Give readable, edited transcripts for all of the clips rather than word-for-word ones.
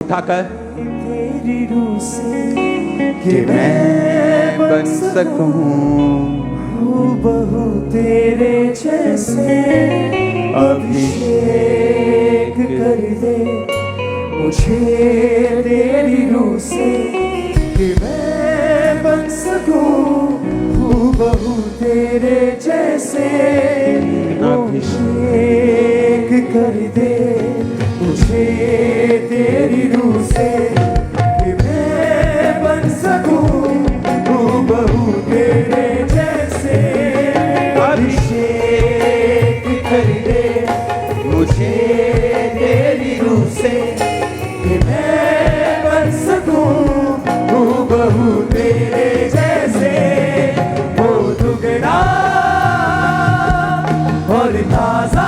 उठाकर तेरी रूह से कि मैं बन सकूं हूबहू तेरे जैसे अभिषेक कर दे मुझे तेरी रूह से कि मैं बन सकूं हूबहू तेरे जैसे अभिषेक कर दे मुझे तेरी रूह से कि मैं बन सकूं हूबहू तेरे जैसे अभिषेक कर दे मुझे तेरी रूह से कि मैं बन सकूं हूबहू तेरे जैसे हो दुगना और ताजा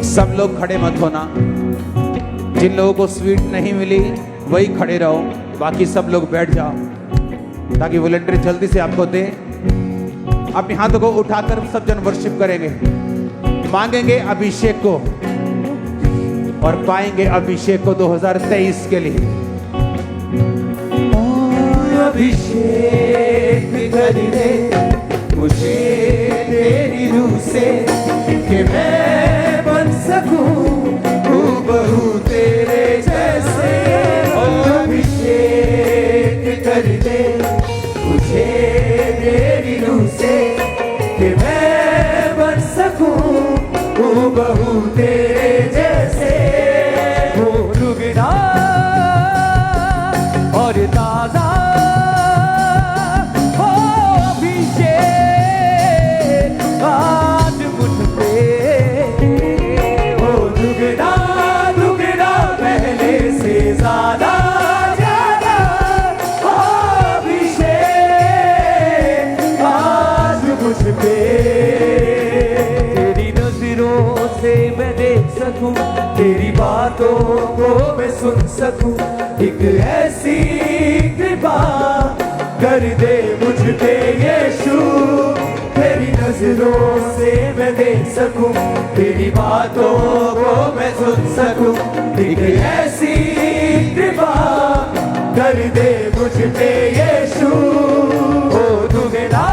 सब लोग खड़े मत होना। जिन लोगों को स्वीट नहीं मिली वही खड़े रहो, बाकी सब लोग बैठ जाओ ताकि वॉलंटियर जल्दी से आपको दे। अपने हाथों को उठाकर सब जन वर्शिप करेंगे, मांगेंगे अभिषेक को और पाएंगे अभिषेक को 2023 के लिए। अभिषेक कर दे मुझे तेरी रूह से कि मैं बन सकूं हूबहू तेरे जैसे अभिषेक कर दे मुझे तेरी रूह से कि मैं बन सकूं हूबहू तेरे जैसे हो रुगना और ताजा तेरी नजरों से मैं देख सकूं, तेरी बातों को मैं सुन सकूं, एक ऐसी कृपा कर दे मुझ पे यीशु। तेरी नजरों से मैं देख सकूं, तेरी बातों को मैं सुन सकूं, एक ऐसी कृपा कर दे मुझ पे यीशु। ओ दुगना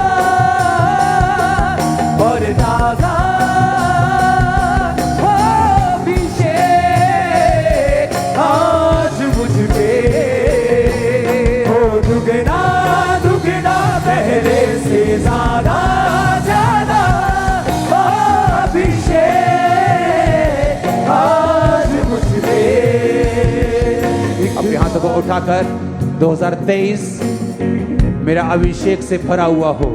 और ताजा अभिषेक आज मुझ पे हो दुगना दुगना पहले से ज्यादा ज्यादा अभिषेक आज मुझ पे। अपने हाथों को उठाकर 2023 मेरा अभिषेक से भरा हुआ हो।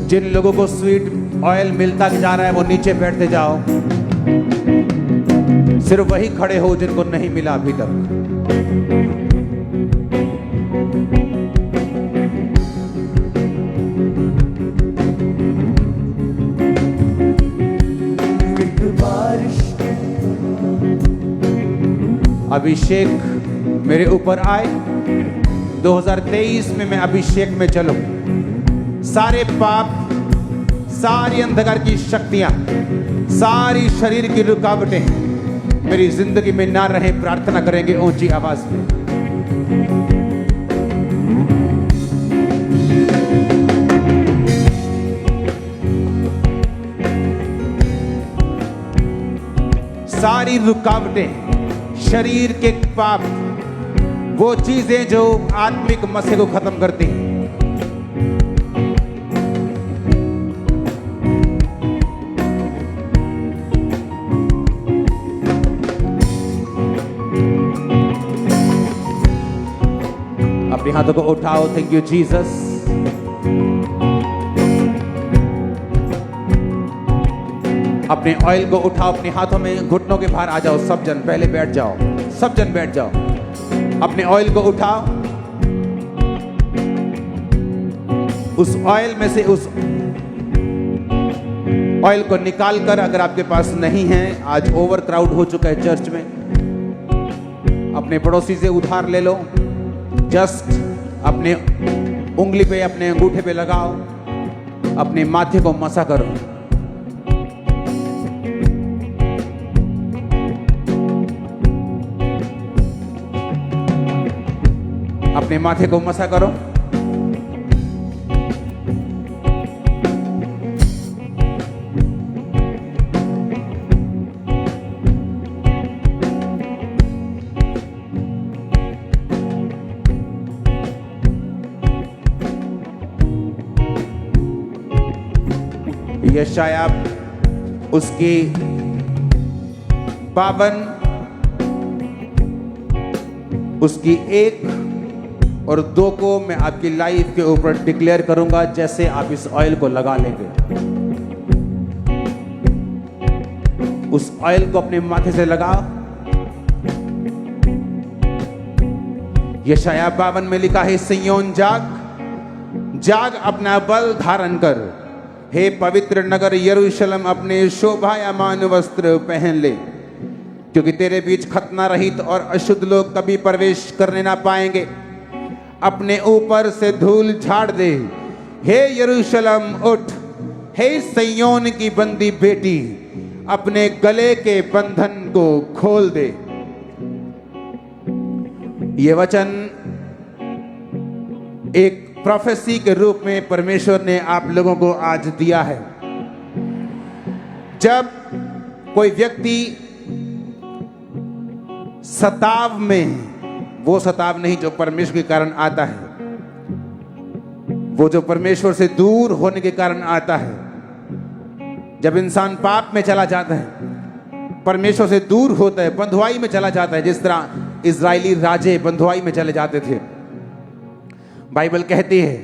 जिन लोगों को स्वीट ऑयल मिलता जा रहा है वो नीचे बैठते जाओ, सिर्फ वही खड़े हो जिनको नहीं मिला अभी तक। अभिषेक मेरे ऊपर आए, 2023 में मैं अभिषेक में चलूं। सारे पाप, सारी अंधकार की शक्तियां, सारी शरीर की रुकावटें मेरी जिंदगी में ना रहे। प्रार्थना करेंगे ऊंची आवाज में। सारी रुकावटें, शरीर के पाप, वो चीजें जो आत्मिक मसीह को खत्म करती हैं, अपने हाथों को उठाओ। Thank you Jesus. अपने ऑयल को उठाओ, अपने हाथों में घुटनों के बाहर आ जाओ। सब जन पहले बैठ जाओ, सब जन बैठ जाओ। अपने ऑयल को उठाओ, उस ऑयल में से उस ऑयल को निकाल कर, अगर आपके पास नहीं है, आज ओवर क्राउड हो चुका है चर्च में, अपने पड़ोसी से उधार ले लो। जस्ट अपने उंगली पे, अपने अंगूठे पे लगाओ, अपने माथे को मसा करो। अपने माथे को मसा करो। यशायाह उसकी 52 उसकी 1 और 2 को मैं आपकी लाइफ के ऊपर डिक्लेयर करूंगा, जैसे आप इस ऑयल को लगा लेंगे। उस ऑयल को अपने माथे से लगाओ। यशायाह 52 में लिखा है, सिय्योन जाग, जाग अपना बल धारण कर, हे पवित्र नगर यरूशलेम अपने शोभायमान वस्त्र पहन ले, क्योंकि तेरे बीच खतना रहित और अशुद्ध लोग कभी प्रवेश करने ना पाएंगे। अपने ऊपर से धूल झाड़ दे, हे यरूशलेम उठ, हे सिय्योन की बंदी बेटी, अपने गले के बंधन को खोल दे। ये वचन एक प्रोफेसी के रूप में परमेश्वर ने आप लोगों को आज दिया है। जब कोई व्यक्ति सताव में, वो सताव नहीं जो परमेश्वर के कारण आता है, वो जो परमेश्वर से दूर होने के कारण आता है, जब इंसान पाप में चला जाता है, परमेश्वर से दूर होता है, बंधुआई में चला जाता है, जिस तरह इजरायली राजे बंधुआई में चले जाते थे। बाइबल कहती है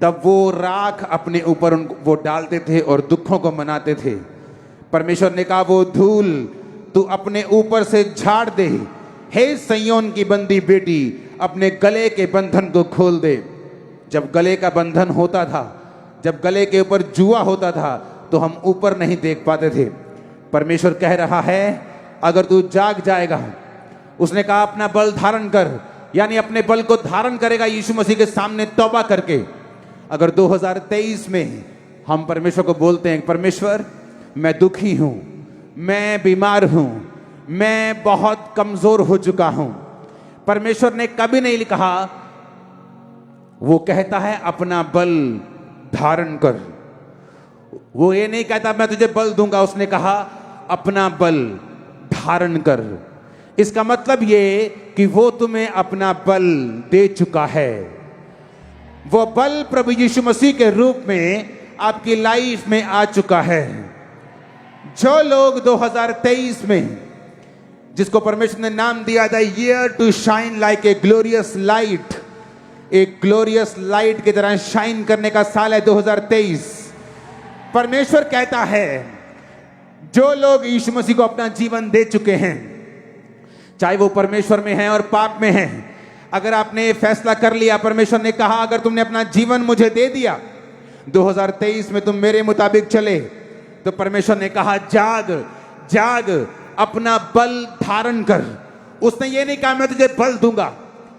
तब वो राख अपने ऊपर वो डालते थे और दुखों को मनाते थे। परमेश्वर ने कहा, वो धूल तू अपने ऊपर से झाड़ दे, हे सिय्योन की बंदी बेटी, अपने गले के बंधन को खोल दे। जब गले का बंधन होता था, जब गले के ऊपर जुआ होता था, तो हम ऊपर नहीं देख पाते थे। परमेश्वर कह रहा है, अगर तू जाग जाएगा, उसने कहा अपना बल धारण कर, यानी अपने बल को धारण करेगा यीशु मसीह के सामने तौबा करके। अगर 2023 में हम परमेश्वर को बोलते हैं, परमेश्वर मैं दुखी हूं, मैं बीमार हूं, मैं बहुत कमजोर हो चुका हूं, परमेश्वर ने कभी नहीं कहा, वो कहता है अपना बल धारण कर। वो ये नहीं कहता मैं तुझे बल दूंगा, उसने कहा अपना बल धारण कर। इसका मतलब ये कि वो तुम्हें अपना बल दे चुका है। वो बल प्रभु यीशु मसीह के रूप में आपकी लाइफ में आ चुका है। जो लोग 2023 में, जिसको परमेश्वर ने नाम दिया था year to shine like a glorious light, एक ग्लोरियस लाइट की तरह शाइन करने का साल है 2023। परमेश्वर कहता है जो लोग यीशु मसीह को अपना जीवन दे चुके हैं, चाहे वो परमेश्वर में हैं और पाप में हैं, अगर आपने फैसला कर लिया, परमेश्वर ने कहा अगर तुमने अपना जीवन मुझे दे दिया, 2023 में तुम मेरे मुताबिक चले, तो परमेश्वर ने कहा जाग जाग, अपना बल धारण कर। उसने ये नहीं कहा मैं तुझे बल दूंगा,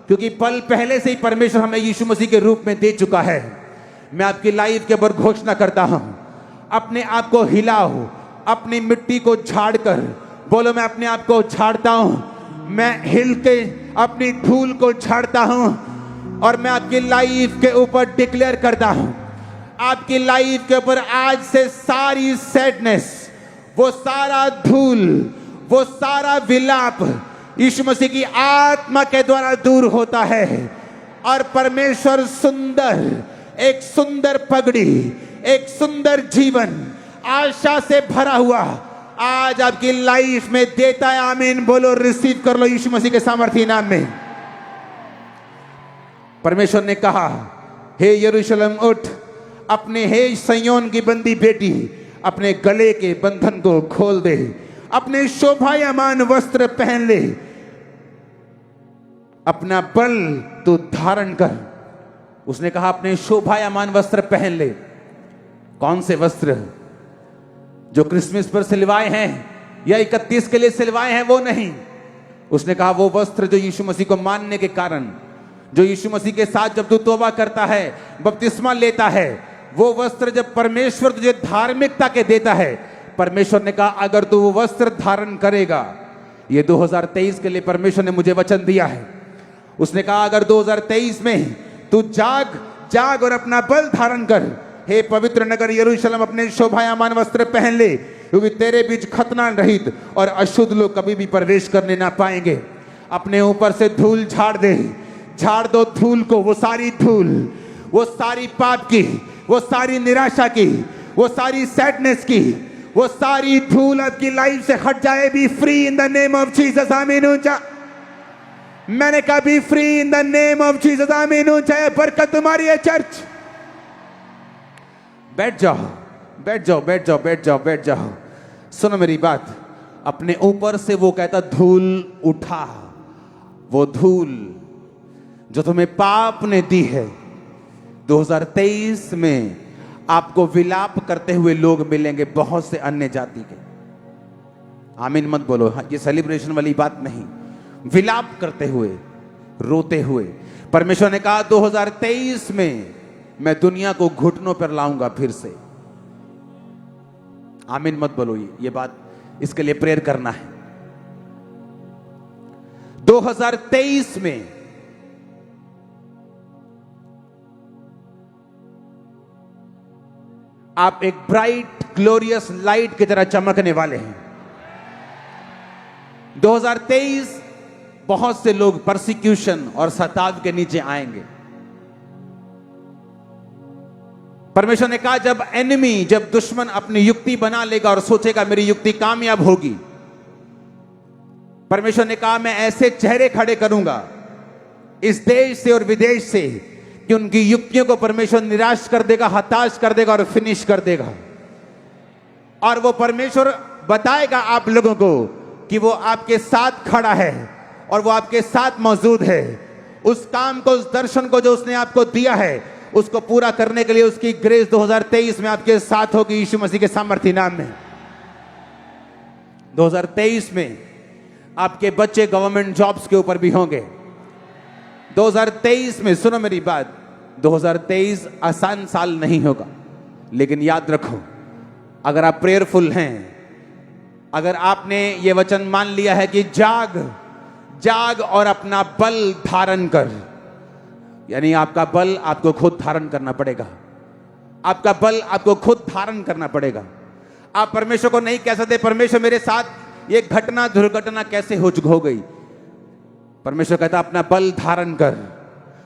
क्योंकि बल पहले से ही परमेश्वर हमें यीशु मसीह के रूप में दे चुका है। मैं आपकी लाइफ के ऊपर घोषणा करता हूं, अपने आप को हिलाओ, अपनी मिट्टी को झाड़ कर बोलो, मैं अपने आप को झाड़ता हूं, मैं हिल के अपनी धूल को झाड़ता हूं और मैं आपकी लाइफ के ऊपर डिक्लेयर करता हूं, आपकी लाइफ के ऊपर आज से सारी सैडनेस, वो सारा धूल, वो सारा विलाप यीशु मसीह की आत्मा के द्वारा दूर होता है और परमेश्वर सुंदर, एक सुंदर पगड़ी, एक सुंदर जीवन, आशा से भरा हुआ आज आपकी लाइफ में देता है। आमीन बोलो, रिसीव कर लो यीशु मसीह के सामर्थी नाम में। परमेश्वर ने कहा हे यरूशलेम उठ, अपने हे सिय्योन की बंदी बेटी, अपने गले के बंधन को खोल दे, अपने शोभायमान वस्त्र पहन ले, अपना बल तू धारण कर। उसने कहा अपने शोभायमान वस्त्र पहन ले। कौन से वस्त्र? जो क्रिसमस पर सिलवाए हैं या 31 के लिए सिलवाए हैं, वो नहीं। उसने कहा वो वस्त्र जो यीशु मसीह को मानने के कारण, जो यीशु मसीह के साथ जब तू तौबा करता है, बपतिस्मा लेता है, वो वस्त्र जब परमेश्वर तुझे धार्मिकता के देता है, परमेश्वर ने कहा अगर तू वो वस्त्र धारण करेगा, ये 2023 के लिए परमेश्वर ने मुझे वचन दिया है। उसने कहा अगर 2023 में तू जाग और अपना बल धारण कर, हे पवित्र नगर यरूशलेम अपने शोभायमान वस्त्र पहन ले, क्योंकि तेरे बीच खतना रहित और अशुद्ध लोग कभी भी प्रवेश करने ना पाएंगे। अपने ऊपर से धूल झाड़ दो धूल को, वो सारी धूल, वो सारी पाप की, वो सारी निराशा की, वो सारी सैडनेस की, वो सारी धूल आपकी लाइफ से हट जाए। B free in the name of Jesus, आमीन। ऊंचा मैंने कहा B free in the name of Jesus, आमीन। ऊंचा बरकत तुम्हारी है चर्च। बैठ जाओ। सुनो मेरी बात। अपने ऊपर से वो कहता धूल उठा, वो धूल जो तुम्हें पाप ने दी है। 2023 में आपको विलाप करते हुए लोग मिलेंगे, बहुत से अन्य जाति के। आमीन मत बोलो, ये सेलिब्रेशन वाली बात नहीं, विलाप करते हुए, रोते हुए। परमेश्वर ने कहा 2023 में मैं दुनिया को घुटनों पर लाऊंगा फिर से। आमीन मत बोलो, ये बात, इसके लिए प्रेयर करना है। 2023 में आप एक ब्राइट ग्लोरियस लाइट की तरह चमकने वाले हैं। 2023 बहुत से लोग परसिक्यूशन और सताव के नीचे आएंगे। परमेश्वर ने कहा जब एनिमी, जब दुश्मन अपनी युक्ति बना लेगा और सोचेगा मेरी युक्ति कामयाब होगी, परमेश्वर ने कहा मैं ऐसे चेहरे खड़े करूंगा इस देश से और विदेश से कि उनकी युक्तियों को परमेश्वर निराश कर देगा, हताश कर देगा और फिनिश कर देगा। और वो परमेश्वर बताएगा आप लोगों को कि वो आपके साथ खड़ा है और वो आपके साथ मौजूद है। उस काम को, उस दर्शन को जो उसने आपको दिया है, उसको पूरा करने के लिए उसकी ग्रेस 2023 में आपके साथ होगी, यीशु मसीह के सामर्थ्य नाम में। 2023 में आपके बच्चे गवर्नमेंट जॉब्स के ऊपर भी होंगे। 2023 में, सुनो मेरी बात, 2023 आसान साल नहीं होगा, लेकिन याद रखो अगर आप प्रेयरफुल हैं, अगर आपने ये वचन मान लिया है कि जाग और अपना बल धारण कर, यानी आपका बल आपको खुद धारण करना पड़ेगा। आपका बल आपको खुद धारण करना पड़ेगा। आप परमेश्वर को नहीं कह सकते परमेश्वर मेरे साथ ये घटना, दुर्घटना कैसे हो गई। परमेश्वर कहता अपना बल धारण कर,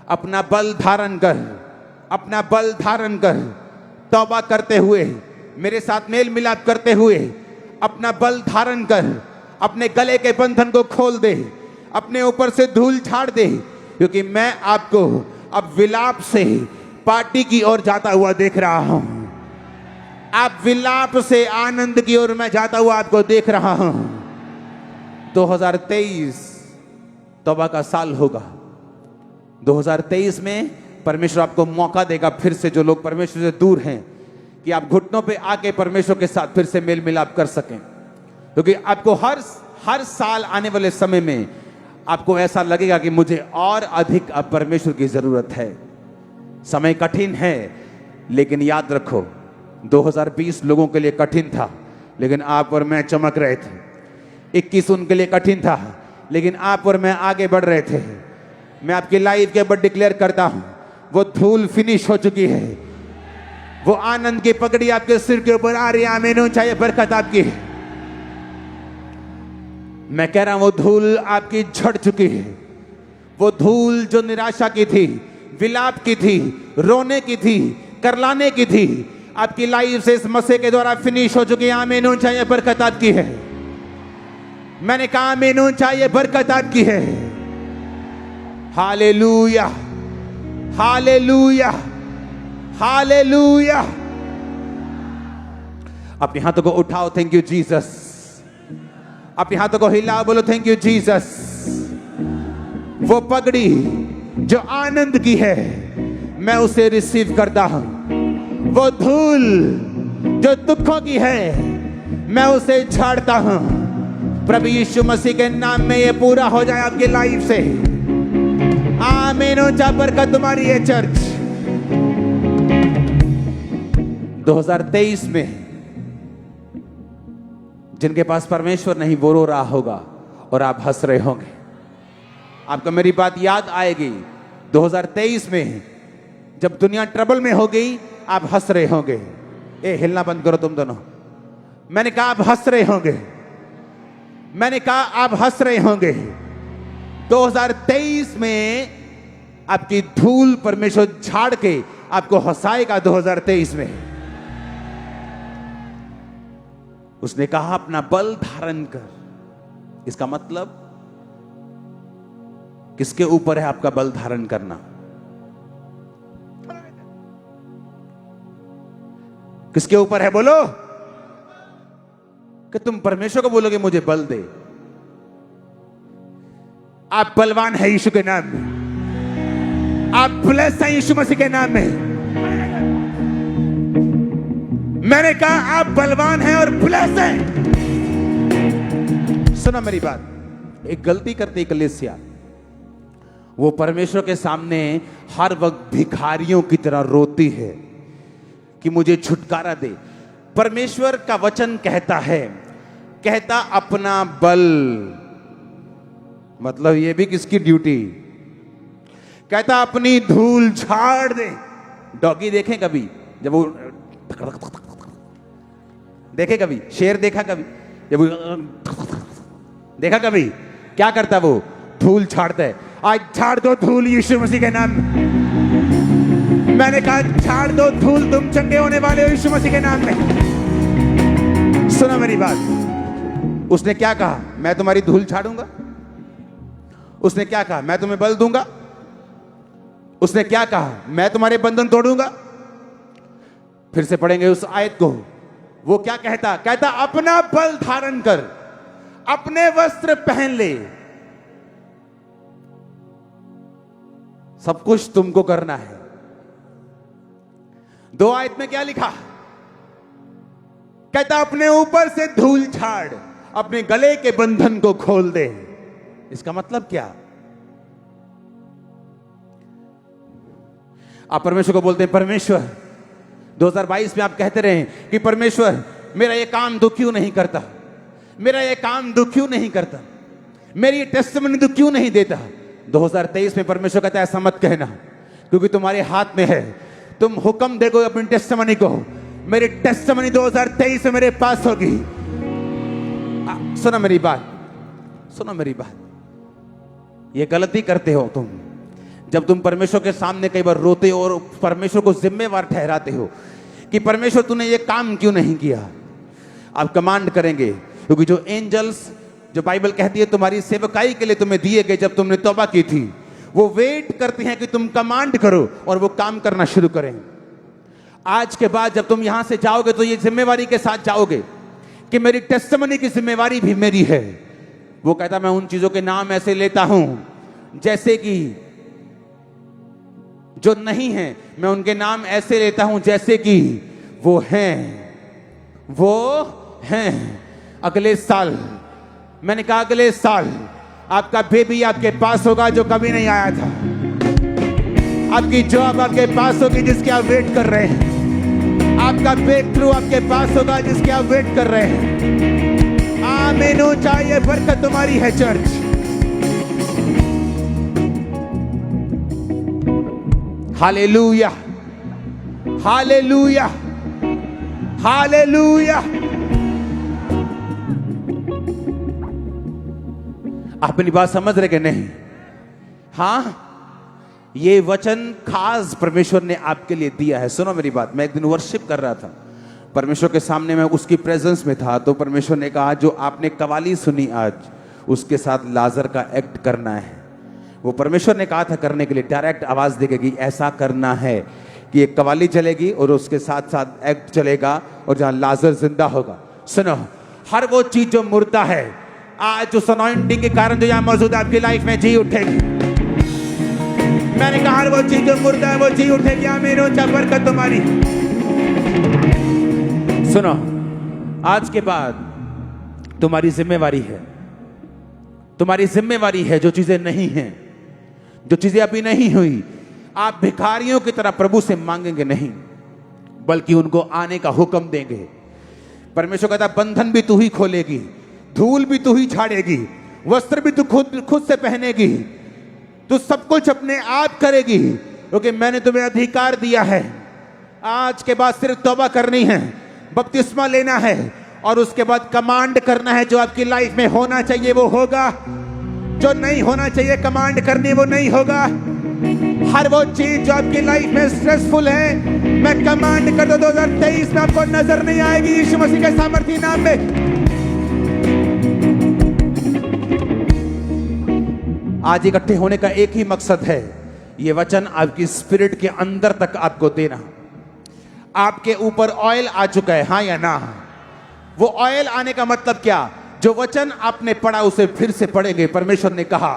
अपना बल धारण कर, अपना बल धारण कर। तौबा करते हुए, मेरे साथ मेल मिलाप करते हुए अपना बल धारण कर। अपने गले के बंधन को खोल दे, अपने ऊपर से धूल झाड़ दे, क्योंकि मैं आपको अब विलाप से पार्टी की ओर जाता हुआ देख रहा हूं। आप विलाप से आनंद की ओर मैं जाता हुआ आपको देख रहा हूं। 2023 तौबा का साल होगा। 2023 में परमेश्वर आपको मौका देगा फिर से, जो लोग परमेश्वर से दूर हैं, कि आप घुटनों पे आके परमेश्वर के साथ फिर से मेल मिलाप कर सकें। क्योंकि आपको हर साल आने वाले समय में आपको ऐसा लगेगा कि मुझे और अधिक अब परमेश्वर की जरूरत है। समय कठिन है, लेकिन याद रखो 2020 लोगों के लिए कठिन था, लेकिन आप और मैं चमक रहे थे। 21 उनके लिए कठिन था, लेकिन आप और मैं आगे बढ़ रहे थे। मैं आपकी लाइफ के ऊपर डिक्लेयर करता हूं, वो धूल फिनिश हो चुकी है। वो आनंद की पगड़ी आपके सिर के ऊपर आ रही है। आमीन। चाहिए बरकत आपकी। मैं कह रहा हूं वो धूल आपकी झड़ चुकी है। वो धूल जो निराशा की थी, विलाप की थी, रोने की थी, करलाने की थी, आपकी लाइफ से इस मसीह के द्वारा फिनिश हो चुकी है। आमीन। चाहिए बरकत आपकी है। मैंने कहा आमीन। चाहिए बरकत आपकी है। Hallelujah, hallelujah, hallelujah. अपने हाथों को उठाओ, थैंक यू जीसस। अपने हाथों को हिलाओ, बोलो थैंक यू जीसस। वो पगड़ी जो आनंद की है, मैं उसे रिसीव करता हूं। वो धूल जो दुखों की है मैं उसे झाड़ता हूं। प्रभु यीशु मसीह के नाम में ये पूरा हो जाए आपकी लाइफ से। आमीन। ऊंचा बरकत तुम्हारी है चर्च। 2023 में जिनके पास परमेश्वर नहीं वो रो रहा होगा और आप हंस रहे होंगे। आपको मेरी बात याद आएगी। 2023 में जब दुनिया ट्रबल में हो गई आप हंस रहे होंगे। ए हिलना बंद करो तुम दोनों। मैंने कहा आप हंस रहे होंगे। मैंने कहा आप हंस रहे होंगे। 2023 में आपकी धूल परमेश्वर झाड़ के आपको हंसाएगा। 2023 में उसने कहा अपना बल धारण कर। इसका मतलब किसके ऊपर है आपका बल धारण करना? किसके ऊपर है? बोलो कि तुम परमेश्वर को बोलोगे मुझे बल दे। आप बलवान है यीशु के नाम में। आप ब्लेस हैं यीशु मसीह के नाम में। मैंने कहा आप बलवान हैं और ब्लेस हैं। सुनो मेरी बात। एक गलती करती कलीसिया, वो परमेश्वर के सामने हर वक्त भिखारियों की तरह रोती है कि मुझे छुटकारा दे। परमेश्वर का वचन कहता अपना बल। मतलब ये भी किसकी ड्यूटी? कहता अपनी धूल झाड़ दे। डॉगी देखें कभी? जब वो देखे कभी? शेर देखा कभी? जब वो देखा कभी? क्या करता वो? धूल झाड़ता है। आज झाड़ दो धूल यीशु मसीह के नाम में। मैंने कहा झाड़ दो धूल, तुम चंगे होने वाले हो यीशु मसीह के नाम में। सुनो मेरी बात। उसने क्या कहा? मैं तुम्हारी धूल झाड़ूंगा। उसने क्या कहा? मैं तुम्हें बल दूंगा। उसने क्या कहा? मैं तुम्हारे बंधन तोड़ूंगा। फिर से पढ़ेंगे उस आयत को। वो क्या कहता अपना बल धारण कर, अपने वस्त्र पहन ले। सब कुछ तुमको करना है। 2 आयत में क्या लिखा? कहता अपने ऊपर से धूल झाड़, अपने गले के बंधन को खोल दे। इसका मतलब क्या? आप परमेश्वर को बोलते हैं परमेश्वर 2022 में आप कहते रहे कि परमेश्वर मेरा ये काम तू क्यों नहीं करता? मेरा ये काम तू क्यों नहीं करता? मेरी टेस्टिमनी तू क्यों नहीं देता? 2023 में परमेश्वर कहता है ऐसा मत कहना, क्योंकि तुम्हारे हाथ में है। तुम हुक्म देखो अपनी टेस्टिमनी को। मेरी टेस्टिमनी 2023 में मेरे पास होगी। सुनो मेरी बात, सुनो मेरी बात। ये गलती करते हो तुम जब तुम परमेश्वर के सामने कई बार रोते हो और परमेश्वर को जिम्मेवार ठहराते हो कि परमेश्वर तूने ये काम क्यों नहीं किया। आप कमांड करेंगे, क्योंकि जो एंजल्स, जो बाइबल कहती है तुम्हारी सेवकाई के लिए तुम्हें दिए गए जब तुमने तौबा की थी, वो वेट करते हैं कि तुम कमांड करो और वो काम करना शुरू करें। आज के बाद जब तुम यहां से जाओगे तो ये जिम्मेवारी के साथ जाओगे कि मेरी टेस्टिमनी की जिम्मेवारी भी मेरी है। वो कहता मैं उन चीजों के नाम ऐसे लेता हूं जैसे कि जो नहीं है, मैं उनके नाम ऐसे लेता हूं जैसे कि वो हैं। वो हैं। अगले साल, मैंने कहा अगले साल आपका बेबी आपके पास होगा जो कभी नहीं आया था। आपकी जॉब आपके पास होगी जिसके आप वेट कर रहे हैं। आपका ब्रेक थ्रू आपके पास होगा जिसके आप वेट कर रहे हैं। आमीन। चाहिए बरकत तुम्हारी है चर्च। Hallelujah, hallelujah, hallelujah. आप अपनी बात समझ रहे कि नहीं? हाँ, ये वचन खास परमेश्वर ने आपके लिए दिया है। सुनो मेरी बात। मैं एक दिन वर्शिप कर रहा था परमेश्वर के सामने, मैं उसकी प्रेजेंस में था, तो परमेश्वर ने कहा जो आपने कवाली सुनी आज, उसके साथ लाजर का एक्ट करना है। वो परमेश्वर ने कहा था करने के लिए, डायरेक्ट आवाज देगी ऐसा करना है कि एक कवाली चलेगी और उसके साथ साथ एक्ट चलेगा और जहां लाजर जिंदा होगा। सुनो, हर वो चीज जो मुर्दा है आज उस अनॉइंटिंग के कारण जो यहां मौजूद है आपकी लाइफ में जी उठेगी। मैंने कहा वो चीज जो मुर्दा है वो चीज उठेगी। आमीन हो जाए बरकत तुम्हारी। सुनो, आज के बाद तुम्हारी जिम्मेवारी है, तुम्हारी जिम्मेवारी है जो चीजें नहीं हैं, जो चीजें अभी नहीं हुई, आप भिखारियों की तरह प्रभु से मांगेंगे नहीं, बल्कि उनको आने का हुक्म देंगे। परमेश्वर कहता बंधन भी तू ही खोलेगी, धूल भी तू ही झाड़ेगी, वस्त्र भी तू खुद से पहनेगी, तू सब कुछ अपने आप करेगी, क्योंकि मैंने तुम्हें अधिकार दिया है। आज के बाद सिर्फ तौबा करनी है, बपतिस्मा लेना है और उसके बाद कमांड करना है। जो आपकी लाइफ में होना चाहिए वो होगा, जो नहीं होना चाहिए कमांड करनी वो नहीं होगा। हर वो चीज जो आपकी लाइफ में स्ट्रेसफुल है, मैं कमांड कर दो 2023 में आपको नजर नहीं आएगी यीशु मसीह के सामर्थी नाम में। आज इकट्ठे होने का एक ही मकसद है, ये वचन आपकी स्पिरिट के अंदर तक आपको देना। आपके ऊपर ऑयल आ चुका है, हाँ या ना? वो ऑयल आने का मतलब क्या? जो वचन आपने पढ़ा उसे फिर से पढ़ेंगे। परमेश्वर ने कहा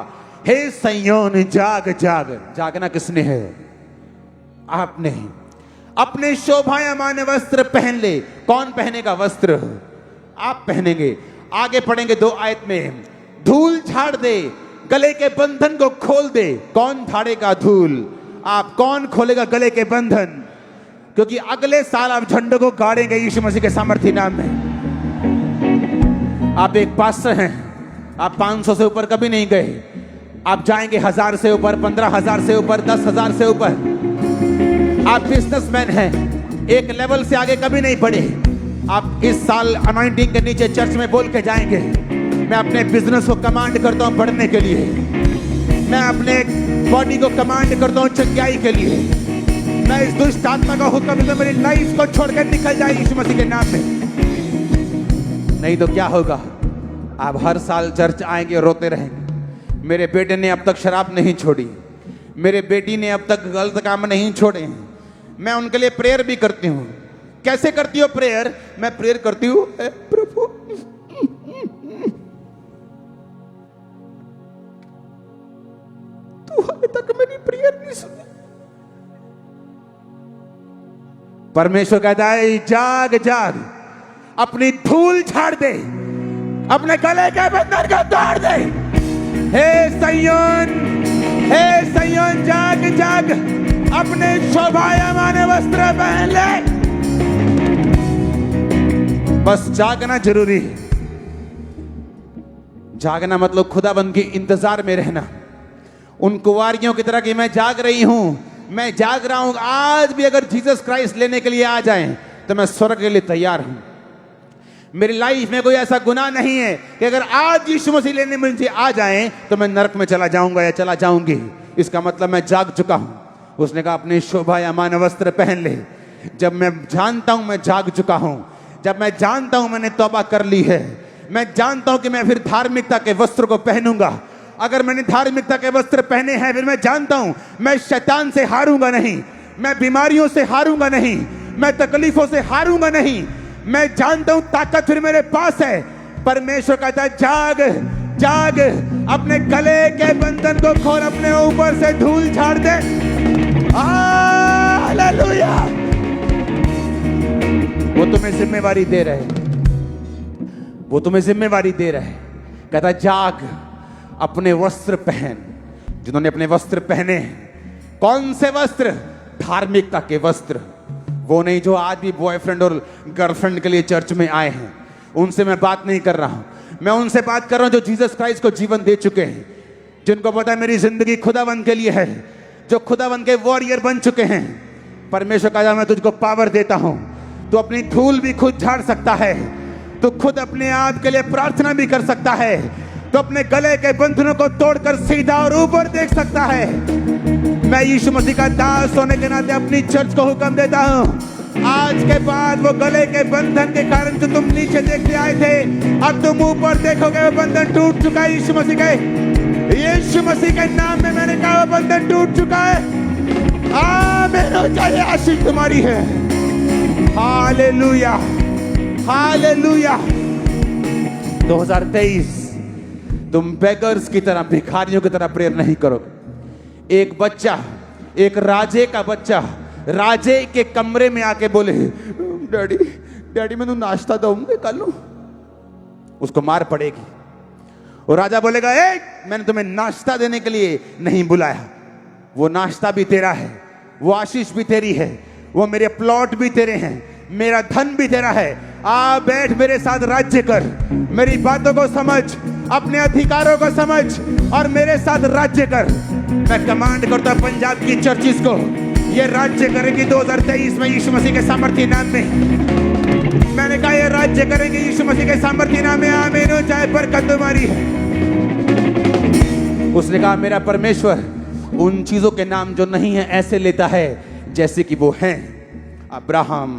हे सिय्योन जाग जाग। जागना किसने है? आपने। अपने शोभायमान वस्त्र पहन ले। कौन पहनेगा वस्त्र? आप पहनेंगे। आगे पढ़ेंगे 2 आयत में, धूल झाड़ दे, गले के बंधन को खोल दे। कौन झाड़ेगा धूल? आप। कौन खोलेगा गले के बंधन? क्योंकि अगले साल आप झंडों को गाड़ेंगे यीशु मसीह के सामर्थी नाम में। आप एक पास्टर हैं, आप 500 से ऊपर कभी नहीं गए, आप जाएंगे 1000 से ऊपर, 15,000 से ऊपर, 10,000 से ऊपर। आप बिजनेसमैन हैं, एक लेवल से आगे कभी नहीं बढ़े। आप इस साल अनॉइंटिंग के नीचे चर्च में बोल के जाएंगे, मैं अपने बिजनेस को कमांड करता हूं बढ़ने के लिए, मैं अपने बॉडी को कमांड करता हूं चंगाई के लिए, मैं इस दुष्ट आत्मा का हुक्म देता हूं मेरी लाइफ को छोड़कर निकल जाए यीशु मसीह के नाम में। नहीं तो क्या होगा? आप हर साल चर्च आएंगे और रोते रहेंगे, मेरे बेटे ने अब तक शराब नहीं छोड़ी, मेरे बेटी ने अब तक गलत काम नहीं छोड़े। मैं उनके लिए प्रेयर भी करती हूँ। कैसे करती हो प्रेयर? मैं प्रेयर करती हूँ, प्रभु तू अभी तक मेरी प्रेयर नहीं सुनी। परमेश्वर कहता है जाग जाग, अपनी धूल झाड़ दे, अपने गले के बंधन को तोड़ दे। हे सिय्योन जाग जाग, अपने शोभायमान वस्त्र पहन ले। बस जागना जरूरी है। जागना मतलब खुदाबंद के इंतजार में रहना, उन कुंवारियों की तरह कि मैं जाग रही हूं, मैं जाग रहा हूं। आज भी अगर जीसस क्राइस्ट लेने के लिए आ जाएं तो मैं स्वर्ग के लिए तैयार हूं। मेरी लाइफ में कोई ऐसा गुनाह नहीं है कि अगर आज यीशु मसीह लेने मुझे आ जाएं तो मैं नरक में चला जाऊंगा या चला जाऊंगी। इसका मतलब मैं जाग चुका हूं। उसने कहा अपने शोभायमान वस्त्र पहन ले। जब मैं जानता हूं मैं जाग चुका हूं, जब मैं जानता हूं मैंने तौबा कर ली है, मैं जानता हूं कि मैं फिर धार्मिकता के वस्त्र को पहनूंगा। अगर मैंने धार्मिकता के वस्त्र पहने हैं, फिर मैं जानता हूं मैं शैतान से हारूंगा नहीं, मैं बीमारियों से हारूंगा नहीं, मैं तकलीफों से हारूंगा नहीं। मैं जानता हूं ताकत फिर मेरे पास है। परमेश्वर कहता है जाग जाग, अपने गले के बंधन को खोल, अपने ऊपर से धूल झाड़ दे। हालेलुया। वो तुम्हें जिम्मेवारी दे रहे, वो तुम्हें जिम्मेवारी दे रहे। कहता जाग, अपने वस्त्र पहन। जिन्होंने अपने वस्त्र पहने, कौन से वस्त्र? धार्मिकता के वस्त्र। वो नहीं जो आज भी बॉयफ्रेंड और गर्लफ्रेंड के लिए चर्च में आए हैं, उनसे मैं बात नहीं कर रहा हूं। मैं उनसे बात कर रहा हूं जो जीसस क्राइस्ट को जीवन दे चुके हैं, जिनको पता है मेरी जिंदगी खुदावन के लिए है, जो खुदावन के वॉरियर बन चुके हैं। परमेश्वर का मैं तुझको पावर देता हूं, तू अपनी धूल भी खुद झाड़ सकता है, तू खुद अपने आप के लिए प्रार्थना भी कर सकता है, तो अपने गले के बंधनों को तोड़कर सीधा और ऊपर देख सकता है। मैं यीशु मसीह का दास होने के नाते अपनी चर्च को हुक्म देता हूं, आज के बाद वो गले के बंधन के कारण जो तुम नीचे देखते आए थे, अब तुम ऊपर देखोगे वो बंधन टूट चुका है। यीशु मसीह के नाम में मैंने कहा वो बंधन टूट चुका है। आमीन हो जाए, आशीष तुम्हारी है। Hallelujah hallelujah. 2023 तुम बेगर्स की तरह, भिखारियों की तरह प्रेयर नहीं करोगे। एक बच्चा, एक राजे का बच्चा राजे के कमरे में आके बोले, डैडी डैडी मैं नाश्ता दूंगा कल, उसको मार पड़ेगी। और राजा बोलेगा, ए मैंने तुम्हें नाश्ता देने के लिए नहीं बुलाया, वो नाश्ता भी तेरा है, वो आशीष भी तेरी है, वो मेरे प्लॉट भी तेरे हैं, मेरा धन भी तेरा है। आ बैठ मेरे साथ राज्य कर, मेरी बातों को समझ, अपने अधिकारों को समझ और मेरे साथ राज्य कर। मैं कमांड करता पंजाब की चर्चिस को, ये राज्य करेगी 2023 में यीशु मसीह के सामर्थ्य नाम में। मैंने कहा ये राज्य करेंगे यीशु मसीह के सामर्थ्य नाम में। आमीन हो जाए, बरकत तुम्हारी है। उसने कहा मेरा परमेश्वर उन चीजों के नाम जो नहीं है ऐसे लेता है जैसे कि वो हैं। अब्राहम,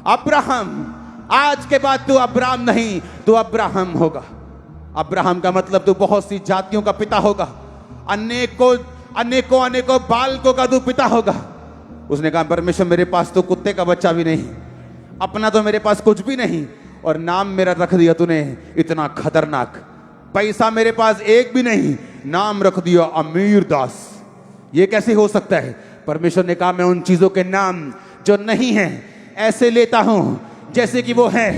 अब्राहम, आज के बाद तू अब्राहम नहीं, तू अब्राहम होगा। अब्राहम का मतलब तू बहुत सी जातियों का पिता होगा, अनेकों अनेकों अनेकों बालकों का तू पिता होगा। उसने कहा परमेश्वर मेरे पास तो कुत्ते का बच्चा भी नहीं, अपना तो मेरे पास कुछ भी नहीं, और नाम मेरा रख दिया तूने इतना खतरनाक। पैसा मेरे पास एक भी नहीं, नाम रख दिया अमीर दास। ये कैसे हो सकता है? परमेश्वर ने कहा मैं उन चीजों के नाम जो नहीं है ऐसे लेता हूं जैसे कि वो है।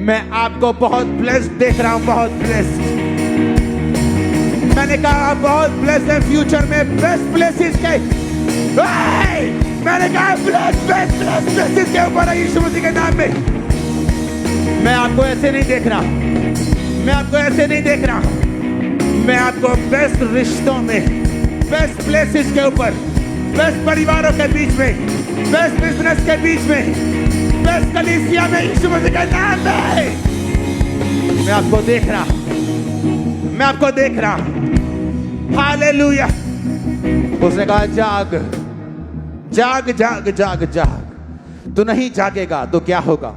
मैं आपको बहुत ब्लेस्ड देख रहा हूं, बहुत ब्लेस्ड। मैंने कहा आप बहुत ब्लेस्ड है, फ्यूचर में बेस्ट प्लेसेस के, मैंने कहा बेस्ट प्लेसेस के ऊपर है यीशु मसीह के नाम में। मैं आपको ऐसे नहीं देख रहा, मैं आपको ऐसे नहीं देख रहा, मैं आपको बेस्ट रिश्तों में, बेस्ट प्लेसेस के ऊपर, बेस्ट परिवारों के बीच में, बेस्ट बिजनेस के बीच में, बेस्ट कलीसिया में यीशु मसीह के नाम में मैं आपको देख रहा, मैं आपको देख रहा। हालेलुया। उसने कहा जाग जाग जाग जाग जाग। तू नहीं जागेगा तो क्या होगा?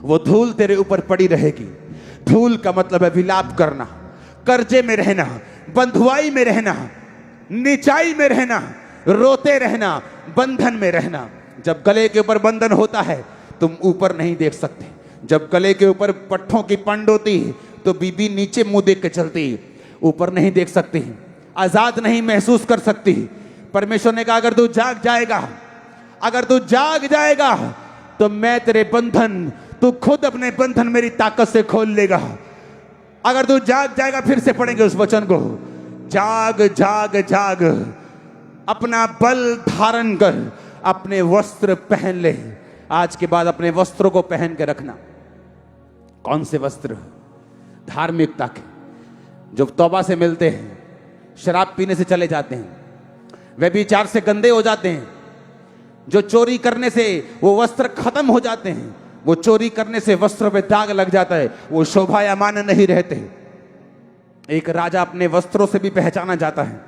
वो धूल तेरे ऊपर पड़ी रहेगी। धूल का मतलब है विलाप करना, कर्जे में रहना, बंधुआई में रहना, नीचाई में रहना, रोते रहना, बंधन में रहना। जब गले के ऊपर बंधन होता है तुम ऊपर नहीं देख सकते। जब गले के ऊपर पट्ठों की पंड होती तो बीबी नीचे मुंह देख के चलती, ऊपर नहीं देख सकती, आजाद नहीं महसूस कर सकती। परमेश्वर ने कहा अगर तू जाग जाएगा, अगर तू जाग जाएगा तो मैं तेरे बंधन, तू खुद अपने बंधन मेरी ताकत से खोल लेगा। अगर तू जाग जाएगा, फिर से पढ़ेंगे उस वचन को, जाग जाग जाग, अपना बल धारण कर, अपने वस्त्र पहन ले। आज के बाद अपने वस्त्रों को पहन के रखना। कौन से वस्त्र? धार्मिकता के, जो तौबा से मिलते हैं, शराब पीने से चले जाते हैं, व्यभिचार से गंदे हो जाते हैं, जो चोरी करने से वो वस्त्र खत्म हो जाते हैं, वो चोरी करने से वस्त्र पे दाग लग जाता है, वो शोभायमान नहीं रहते। एक राजा अपने वस्त्रों से भी पहचाना जाता है।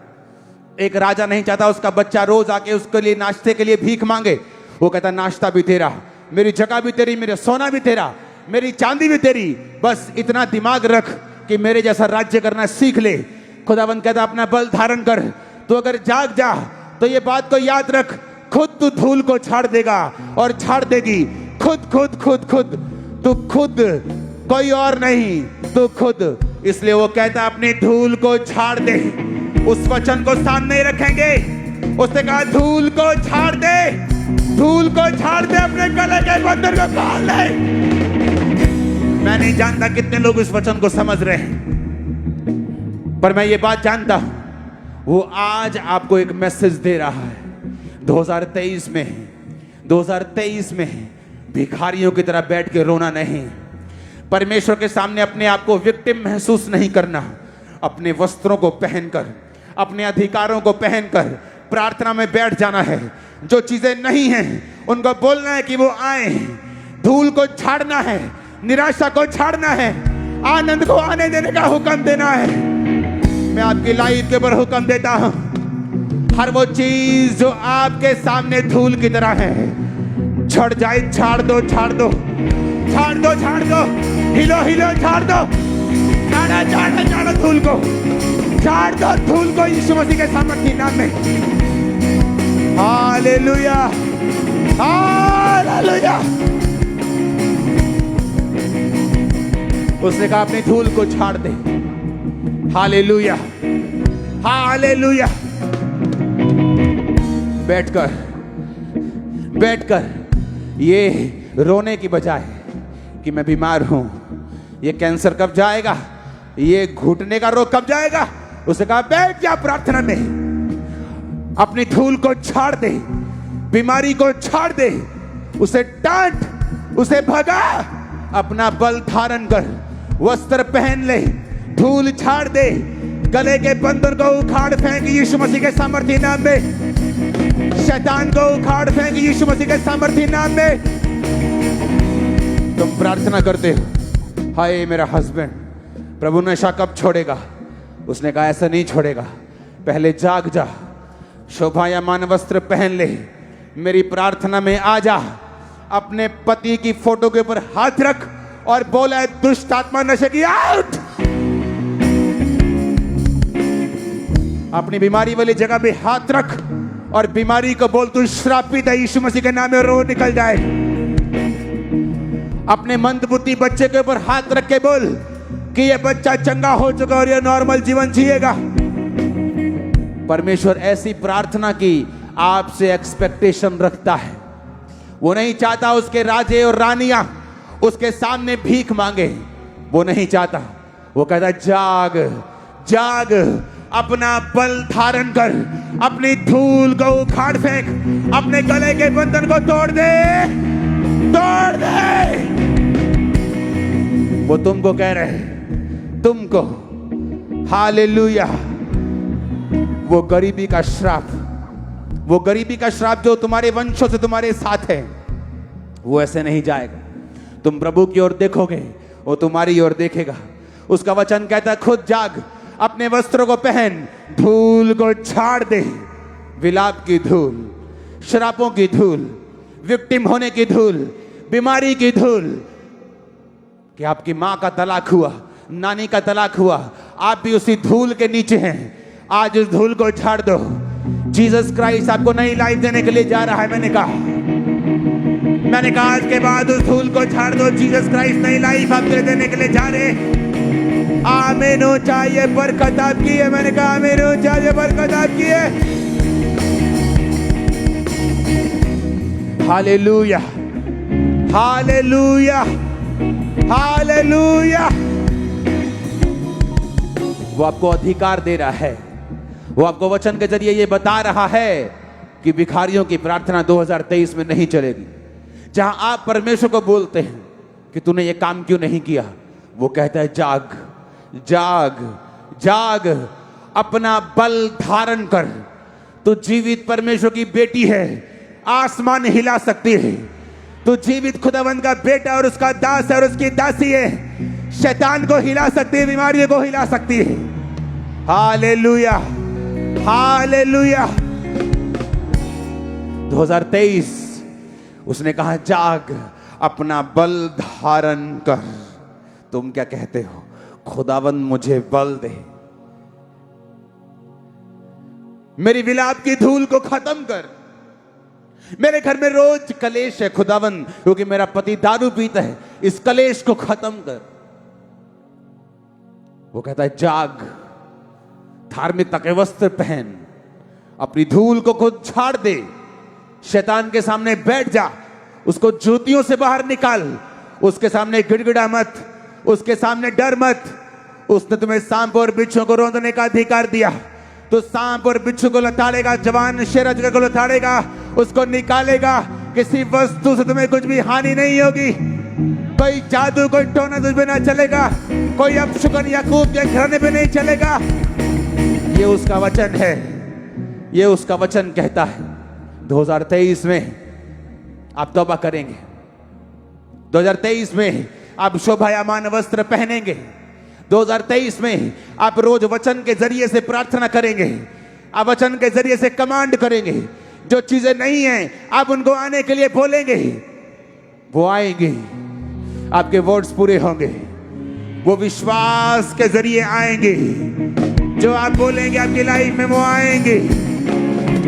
एक राजा नहीं चाहता उसका बच्चा रोज आके उसके लिए नाश्ते के लिए भीख मांगे। वो कहता नाश्ता भी तेरा, मेरी जगह भी तेरी, मेरा सोना भी तेरा, मेरी चांदी भी तेरी, बस इतना दिमाग रख कि मेरे जैसा राज्य करना सीख ले। खुदावंद कहता अपना बल धारण कर। तो अगर जाग जा तो ये बात को याद रख, खुद तू धूल को छाड़ देगा और छाड़ देगी। खुद खुद खुद खुद, तू खुद, कोई और नहीं, तू खुद। इसलिए वो कहता अपनी धूल को छाड़ दे। उस वचन को सामने रखेंगे। उसने कहा धूल को छाड़ दे, धूल को छाड़ दे, अपने गले के बंधन को खोल दे। मैं नहीं जानता कितने लोग इस वचन को समझ रहे हैं, पर मैं ये बात जानता हूं, वो आज आपको एक मैसेज दे रहा है। 2023 में भिखारियों की तरह बैठ के रोना नहीं, परमेश्वर के सामने अपने आप को विक्टिम महसूस नहीं करना। अपने वस्त्रों को पहनकर, अपने अधिकारों को पहनकर प्रार्थना में बैठ जाना है। जो चीजें नहीं हैं उनको बोलना है कि वो आए। धूल को छाड़ना है, निराशा को छाड़ना है, आनंद को आने देने का हुक्म देना है। मैं आपकी लाइफ के ऊपर हुक्म देता हूं, हर वो चीज जो आपके सामने धूल की तरह है, छड़ जाए, छाड़ दो, छाड़ दो, छाड़ दो, छाड़ दो, हिलो हिलो, छाड़ दो, छाड़ा छाड़ा छाड़ा धूल को, छाड़ दो धूल को यीशु मसीह के सामर्थ्य नाम में। Hallelujah, hallelujah. उसने कहा अपनी धूल को छाड़ दे। Hallelujah, hallelujah. बैठकर ये रोने की बजाय कि मैं बीमार हूं, ये कैंसर कब जाएगा, ये घुटने का रोग कब जाएगा, उसे कहा बैठ जा प्रार्थना में, अपनी धूल को छाड़ दे, बीमारी को छाड़ दे, उसे डांट, उसे भगा, अपना बल धारण कर, वस्त्र पहन ले, धूल छाड़ दे, गले के बंधन को उखाड़ फेंक यीशु मसीह के सामर्थी नाम में, शैतान को उखाड़ फेंक यीशु मसीह के सामर्थी नाम में। तुम प्रार्थना करते हो, हाय मेरा हस्बैंड प्रभु नशा कब छोड़ेगा, उसने कहा ऐसा नहीं छोड़ेगा, पहले जाग जा, शोभायमान वस्त्र पहन ले, मेरी प्रार्थना में आ जा, अपने पति की फोटो के ऊपर हाथ रख और बोला दुष्ट आत्मा नशे की आउट। अपनी बीमारी वाली जगह पे हाथ रख और बीमारी को बोल तू श्रापित है यीशु मसीह के नाम में, रो निकल जाए। अपने मंदबुद्धि बच्चे के ऊपर हाथ रख के बोल कि ये बच्चा चंगा हो चुका और ये नॉर्मल जीवन जिएगा। परमेश्वर ऐसी प्रार्थना की आपसे एक्सपेक्टेशन रखता है। वो नहीं चाहता उसके राजे और रानियां उसके सामने भीख मांगे, वो नहीं चाहता। वो कहता जाग जाग, अपना बल धारण कर, अपनी धूल को उखाड़ फेंक, अपने गले के बंधन को तोड़ दे, तोड़ दे। वो तुमको कह रहे, तुमको, हालेलुया। वो गरीबी का श्राप, वो गरीबी का श्राप जो तुम्हारे वंशों से तुम्हारे साथ है, वो ऐसे नहीं जाएगा। तुम प्रभु की ओर देखोगे, वो तुम्हारी ओर देखेगा। उसका वचन कहता है खुद जाग, अपने वस्त्रों को पहन, धूल को छाड़ दे, विलाप की धूल, श्रापों की धूल, विक्टिम होने की धूल, बीमारी की धूल, कि आपकी मां का तलाक हुआ, नानी का तलाक हुआ, आप भी उसी धूल के नीचे हैं। आज उस धूल को छाड़ दो। जीसस क्राइस्ट आपको नई लाइफ देने के लिए जा रहा है। मैंने कहा आज के बाद उस धूल को छाड़ दो। जीसस क्राइस्ट नई लाइफ आपको देने के लिए जा रहे। आमीन हो चाहिए बरकत आपकी है। मैंने कहा आमीन हो चाहिए बरकत आपकी है। Hallelujah, hallelujah, hallelujah. वो आपको अधिकार दे रहा है। वो आपको वचन के जरिए ये बता रहा है कि भिखारियों की प्रार्थना 2023 में नहीं चलेगी। जहां आप परमेश्वर को बोलते हैं कि तूने ये काम क्यों नहीं किया, वो कहता है जाग जाग जाग, अपना बल धारण कर। तू जीवित परमेश्वर की बेटी है, आसमान हिला सकती है। तू जीवित खुदावंद का बेटा और उसका दास है और उसकी दासी है। शैतान को हिला सकती है, बीमारियों को हिला सकती है। Hallelujah, hallelujah. 2023 उसने कहा जाग, अपना बल धारण कर। तुम क्या कहते हो? खुदावंद मुझे बल दे, मेरी विलाप की धूल को खत्म कर। मेरे घर में रोज कलेश है खुदावंद, क्योंकि मेरा पति दारू पीता है। इस कलेश को खत्म कर। वो कहता है जाग, धार्मिकता के वस्त्र पहन, अपनी धूल को खुद झाड़ दे, शैतान के सामने बैठ जा, उसको जूतियों से बाहर निकाल, उसके सामने गिड़गिड़ा मत, उसके सामने डर मत। उसने तुम्हें सांप और बिच्छू को रौंदने का अधिकार दिया। तो सांप और बिच्छू को लताड़ेगा, जवान शेर अजगर को लताड़ेगा, उसको निकालेगा। किसी वस्तु से तुम्हें कुछ भी हानि नहीं होगी। कोई जादू, कोई टोना तुझ पे ना चलेगा, कोई अपशुकन याकूब के घराने पे नहीं चलेगा। ये उसका वचन है, ये उसका वचन कहता है। 2023 में आप तौबा करेंगे, 2023 में आप शोभायमान वस्त्र पहनेंगे, 2023 में आप रोज वचन के जरिए से प्रार्थना करेंगे, आप वचन के जरिए से कमांड करेंगे। जो चीजें नहीं हैं आप उनको आने के लिए बोलेंगे, वो आएंगे, आपके वर्ड्स पूरे होंगे। वो विश्वास के जरिए आएंगे। जो आप बोलेंगे आपकी लाइफ में वो आएंगे।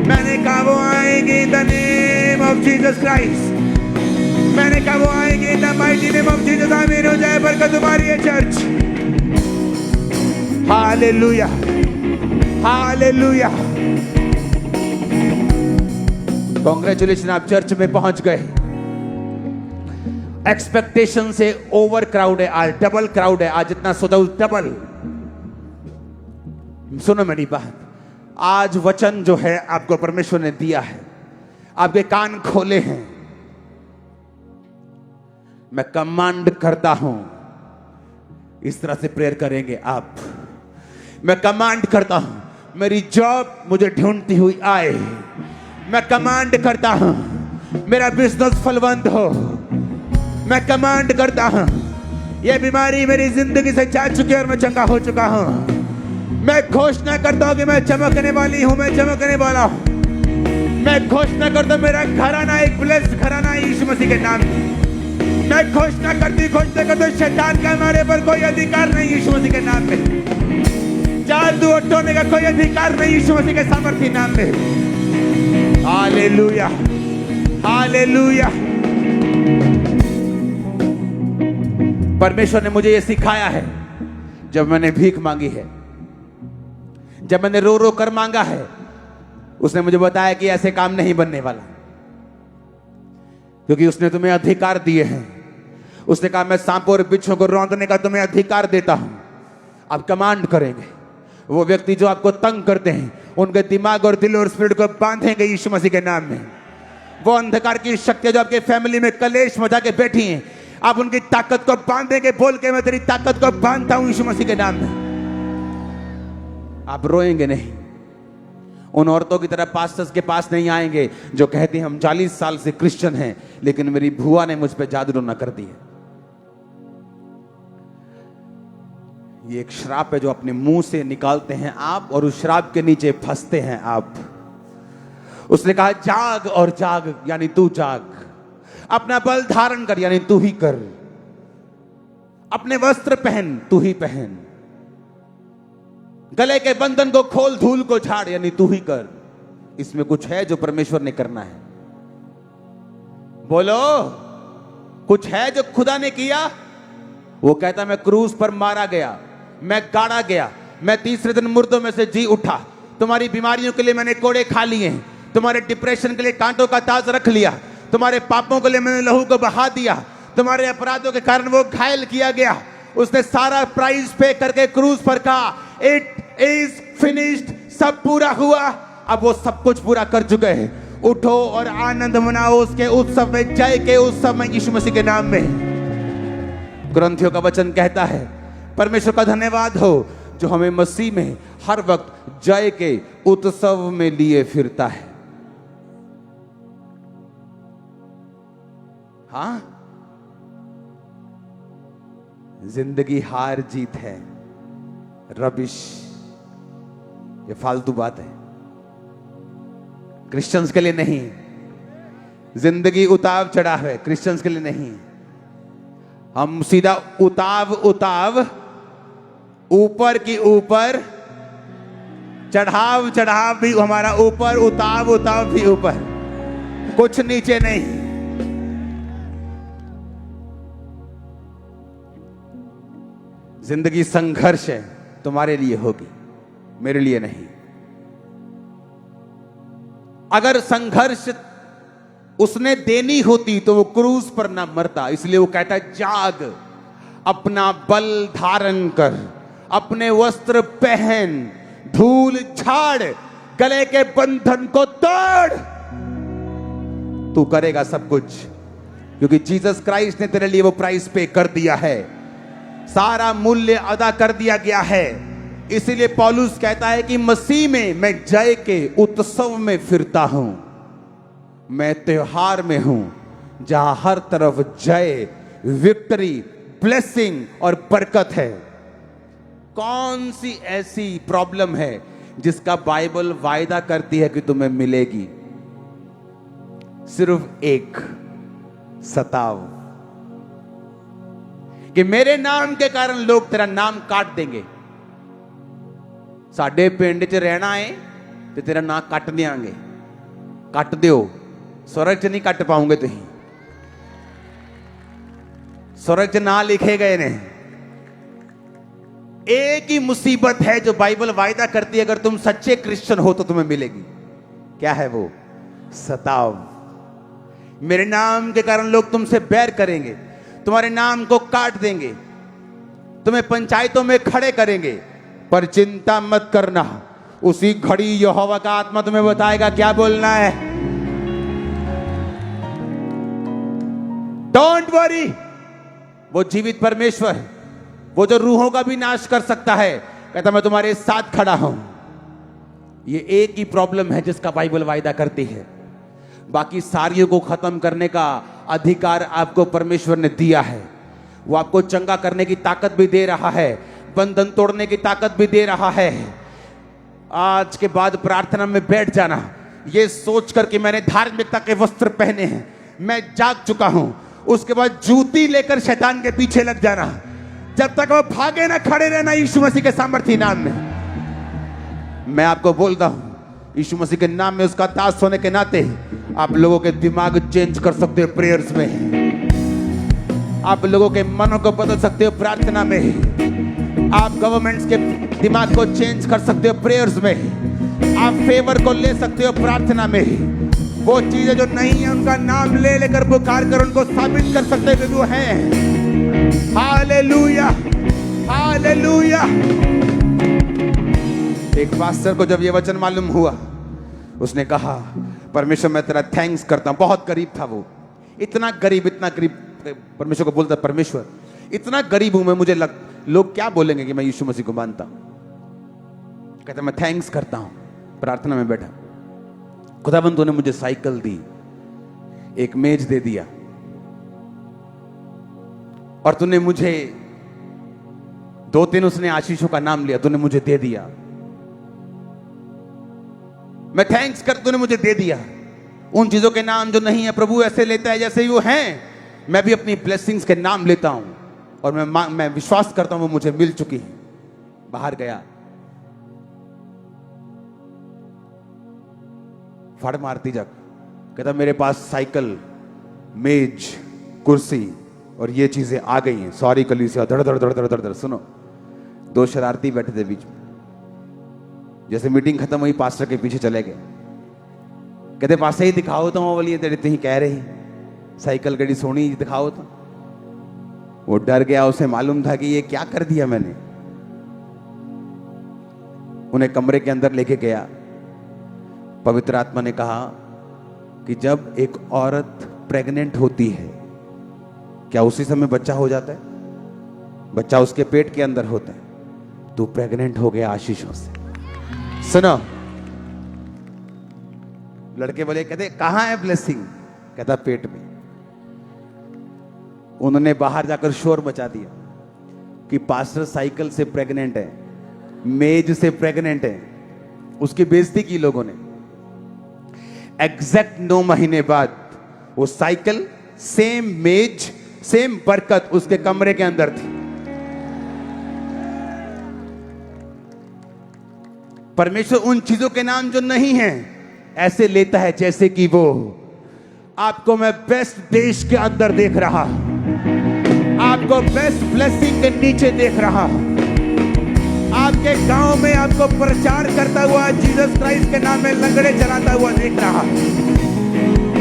मैंने कहा वो आएंगे in the name of Jesus Christ. मैंने कहा वो आएंगे in the mighty name of Jesus. आमीन हो जाए बरकत तुम्हारी है चर्च। Hallelujah, hallelujah. कॉन्ग्रेचुलेशन, आप चर्च में पहुंच गए। एक्सपेक्टेशन से ओवर क्राउड है, आज डबल क्राउड है। आज जितना सोचा डबल। सुनो मेरी बात, आज वचन जो है आपको परमेश्वर ने दिया है, आपके कान खोले हैं। मैं कमांड करता हूं, इस तरह से प्रेयर करेंगे आप। मैं कमांड करता हूं, मेरी जॉब मुझे ढूंढती हुई आए। मैं कमांड करता हूं, मेरा बिजनेस फलवंत हो। मैं कमांड करता हूं, यह बीमारी मेरी जिंदगी से जा चुकी है और मैं चंगा हो चुका हूं। मैं घोषणा करता हूं कि मैं चमकने वाली हूं, मैं चमकने वाला हूं। मैं घोषणा करता हूं, मेरा घराना एक ब्लेस्ड घराना है यीशु मसीह के नाम में। मैं घोषणा करता हूं, शैतान का हमारे पर कोई अधिकार नहीं यीशु मसीह के नाम में। जादू हटाने का कोई अधिकार नहीं यीशु मसीह के सामर्थ्य नाम में। Hallelujah, hallelujah. परमेश्वर ने मुझे यह सिखाया है जब मैंने भीख मांगी है, जब मैंने रो रो कर मांगा है। उसने मुझे बताया कि ऐसे काम नहीं बनने वाला, क्योंकि उसने तुम्हें अधिकार दिए हैं। उसने कहा मैं सांपों और बिच्छों को रौंदने का तुम्हें अधिकार देता हूं। आप कमांड करेंगे, वो व्यक्ति जो आपको तंग करते हैं उनके दिमाग और दिल और स्पिरिट को बांधेंगे यीशु मसीह के नाम में। वो अंधकार की शक्तियां जो आपके फैमिली में कलेश मचा के बैठी हैं, आप उनकी ताकत को बांधेंगे, बोल के मैं तेरी ताकत को बांधता हूं यीशु मसीह के नाम में। आप रोएंगे नहीं। उन औरतों की तरह पास्टर्स के पास नहीं आएंगे जो कहती हैं हम 40 साल से क्रिश्चियन हैं, लेकिन मेरी भुआ ने मुझ पर जादू टोना कर दी है। ये एक श्राप है जो अपने मुंह से निकालते हैं आप, और उस श्राप के नीचे फंसते हैं आप। उसने कहा जाग और जाग, यानी तू जाग। अपना बल धारण कर, यानी तू ही कर। अपने वस्त्र पहन, तू ही पहन। गले के बंधन को खोल, धूल को झाड़, यानी तू ही कर। इसमें कुछ है जो परमेश्वर ने करना है। बोलो, कुछ है जो खुदा ने किया। वो कहता मैं क्रूस पर मारा गया, मैं गाड़ा गया, मैं तीसरे दिन मुर्दों में से जी उठा। तुम्हारी बीमारियों के लिए मैंने कोड़े खा लिए हैं, तुम्हारे डिप्रेशन के लिए कांटों का ताज रख लिया, तुम्हारे पापों के लिए मैंने लहू को बहा दिया, तुम्हारे अपराधों के कारण वो घायल किया गया। उसने सारा प्राइस पे करके क्रूस पर कहा इट इज फिनिश्ड, सब पूरा हुआ। अब वो सब कुछ पूरा कर चुके हैं। उठो और आनंद मनाओ उसके उत्सव में, जय के उत्सव में यीशु मसीह के नाम में। ग्रंथियों का वचन कहता है परमेश्वर का धन्यवाद हो जो हमें मसीह में हर वक्त जय के उत्सव में लिए फिरता है। हाँ, जिंदगी हार जीत है, रबिश, ये फालतू बात है। क्रिश्चियंस के लिए नहीं। जिंदगी उताव चढ़ाव है, क्रिश्चियंस के लिए नहीं। हम सीधा उताव उताव, ऊपर की ऊपर, चढ़ाव चढ़ाव भी हमारा ऊपर, उताव उताव भी ऊपर, कुछ नीचे नहीं। जिंदगी संघर्ष है, तुम्हारे लिए होगी, मेरे लिए नहीं। अगर संघर्ष उसने देनी होती तो वो क्रूस पर ना मरता। इसलिए वो कहता है जाग, अपना बल धारण कर, अपने वस्त्र पहन, धूल झाड़, गले के बंधन को तोड़। तू करेगा सब कुछ, क्योंकि जीसस क्राइस्ट ने तेरे लिए वो प्राइस पे कर दिया है, सारा मूल्य अदा कर दिया गया है। इसीलिए पौलुस कहता है कि मसीह में मैं जय के उत्सव में फिरता हूं। मैं त्योहार में हूं जहां हर तरफ जय, विक्ट्री, ब्लेसिंग और बरकत है। कौन सी ऐसी प्रॉब्लम है जिसका बाइबल वायदा करती है कि तुम्हें मिलेगी? सिर्फ एक, सताव, कि मेरे नाम के कारण लोग तेरा नाम काट देंगे। साडे पिंड च रहना है तो तेरा नाम कट देंगे। कट दियो, स्वर्ग च नहीं कट पाओगे तुम। स्वर्ग च ना लिखे गए ने। एक ही मुसीबत है जो बाइबल वायदा करती है, अगर तुम सच्चे क्रिश्चियन हो तो तुम्हें मिलेगी। क्या है वो? सताओ। मेरे नाम के कारण लोग तुमसे बैर करेंगे, तुम्हारे नाम को काट देंगे, तुम्हें पंचायतों में खड़े करेंगे, पर चिंता मत करना, उसी घड़ी यहोवा का आत्मा तुम्हें बताएगा क्या बोलना है। Don't worry. वो जीवित परमेश्वर, वो जो रूहों का भी नाश कर सकता है, कहता मैं तुम्हारे साथ खड़ा हूं। ये एक ही प्रॉब्लम है जिसका बाइबल वायदा करती है, बाकी सारियों को खत्म करने का अधिकार आपको परमेश्वर ने दिया है। वो आपको चंगा करने की ताकत भी दे रहा है, बंधन तोड़ने की ताकत भी दे रहा है। आज के बाद प्रार्थना में बैठ जाना ये सोचकर कि मैंने धार्मिकता के वस्त्र पहने हैं, मैं जाग चुका हूं। उसके बाद जूती लेकर शैतान के पीछे लग जाना, जब तक वो भागे ना, खड़े रहना यीशु मसीह के सामर्थी नाम में। मैं आपको बोलता हूं, यीशु मसीह के नाम में उसका दास होने के नाते आप लोगों के दिमाग चेंज कर सकते हो प्रेयर्स में, आप लोगों के मनों को बदल सकते हो प्रार्थना में, आप गवर्नमेंट्स के दिमाग को चेंज कर सकते हो प्रेयर्स में, आप फेवर को ले सकते हो प्रार्थना में। वो चीजें जो नहीं है उनका नाम ले लेकर पुकार कर उनको साबित कर सकते हो कि वो हैं। Hallelujah, hallelujah. एक पास्टर को जब ये वचन मालूम हुआ, उसने कहा परमेश्वर मैं तेरा थैंक्स करता हूं। बहुत गरीब था वो, इतना गरीब परमेश्वर को बोलता परमेश्वर इतना गरीब हूं मैं, मुझे लोग क्या बोलेंगे कि मैं यीशु मसीह को मानता हूं। कहता मैं थैंक्स करता हूं। प्रार्थना में बैठा, खुदाबंद तूने मुझे साइकिल दी, एक मेज दे दिया, और तूने मुझे 2-3 उसने आशीषों का नाम लिया, तूने मुझे दे दिया। मैं थैंक्स कर, तूने मुझे दे दिया। उन चीजों के नाम जो नहीं है प्रभु ऐसे लेता है जैसे वो हैं। मैं भी अपनी ब्लेसिंग्स के नाम लेता हूं और मैं विश्वास करता हूं वो मुझे मिल चुकी है। बाहर गया, फड़ मारती जग, कहता मेरे पास साइकिल, मेज, कुर्सी और ये चीजें आ गई हैं। सॉरी कलीसिया, धड़ धड़ धड़ धड़ धड़ धड़। सुनो, 2 शरारती बैठे थे बीच में, जैसे मीटिंग खत्म हुई पास्टर के पीछे चले गए। कहते पास्टर ही दिखाओ तो वो बोलिए तेरे तो ही कह रही साइकिल गड़ी सोनी दिखाओ तो। वो डर गया, उसे मालूम था कि ये क्या कर दिया मैंने। उन्हें कमरे के अंदर लेके गया। पवित्र आत्मा ने कहा कि जब एक औरत प्रेग्नेंट होती है, क्या उसी समय बच्चा हो जाता है? बच्चा उसके पेट के अंदर होता है। तू प्रेग्नेंट हो गया आशीषों से। सुनो, लड़के बोले, कहते कहां है ब्लेसिंग? कहता पेट में। उन्होंने बाहर जाकर शोर मचा दिया कि पास्टर साइकिल से प्रेग्नेंट है, मेज से प्रेग्नेंट है। उसकी बेइज्जती की लोगों ने। एग्जैक्ट 9 महीने बाद वो साइकिल, सेम मेज, सेम बरकत उसके कमरे के अंदर थी। परमेश्वर उन चीजों के नाम जो नहीं है ऐसे लेता है जैसे कि वो आपको मैं बेस्ट देश के अंदर देख रहा, आपको बेस्ट ब्लेसिंग के नीचे देख रहा, आपके गांव में आपको प्रचार करता हुआ जीसस क्राइस्ट के नाम में लंगड़े चलाता हुआ देख रहा।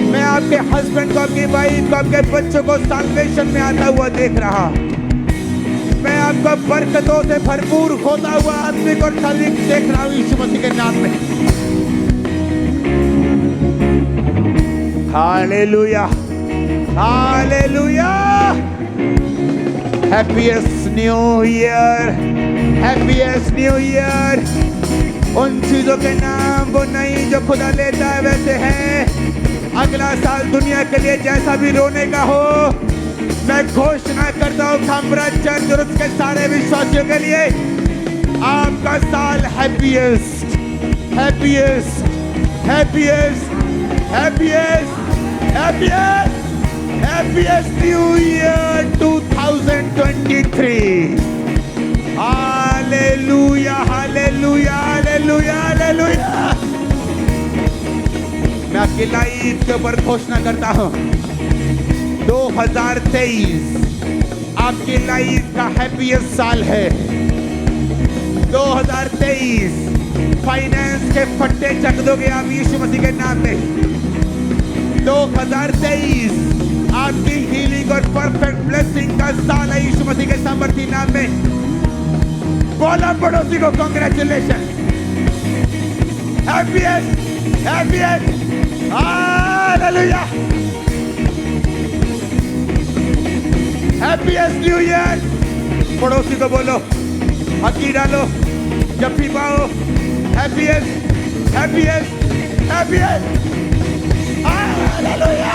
मैं आपके हस्बैंड को, आपकी वाइफ को, आपके बच्चों को साल्वेशन में आता हुआ देख रहा। मैं आपको बरकतों से भरपूर होता हुआ आत्मिक और शारीरिक देख रहा हूं यीशु मसीह के नाम में। Hallelujah, hallelujah. Happiest new year, happiest new year. उन चीजों के नाम वो नहीं जो खुदा लेता है वैसे हैं। अगला साल दुनिया के लिए जैसा भी रोने का हो, मैं घोषणा करता हूं खामरा चर्च और उसके सारे विश्वासियों के लिए आपका साल happiest, happiest, happiest, happiest, happiest, happiest new year 2023। Hallelujah, hallelujah, hallelujah, hallelujah. मैं आपकी लाइफ के ऊपर घोषणा करता हूं 2023 आपकी लाइफ का हैप्पीएस्ट साल है। 2023 फाइनेंस के फट्टे चक दोगे आप यीशु मसीह के नाम में। 2023 आपकी हीलिंग और परफेक्ट ब्लेसिंग का साल है यीशु मसीह के सामर्थी नाम में। बोला पड़ोसी को congratulation, happiest, hallelujah, happiest new year. पड़ोसी को बोलो, हकी डालो, जप्पी पाओ, हैप्पीएस्ट, हालेलुया।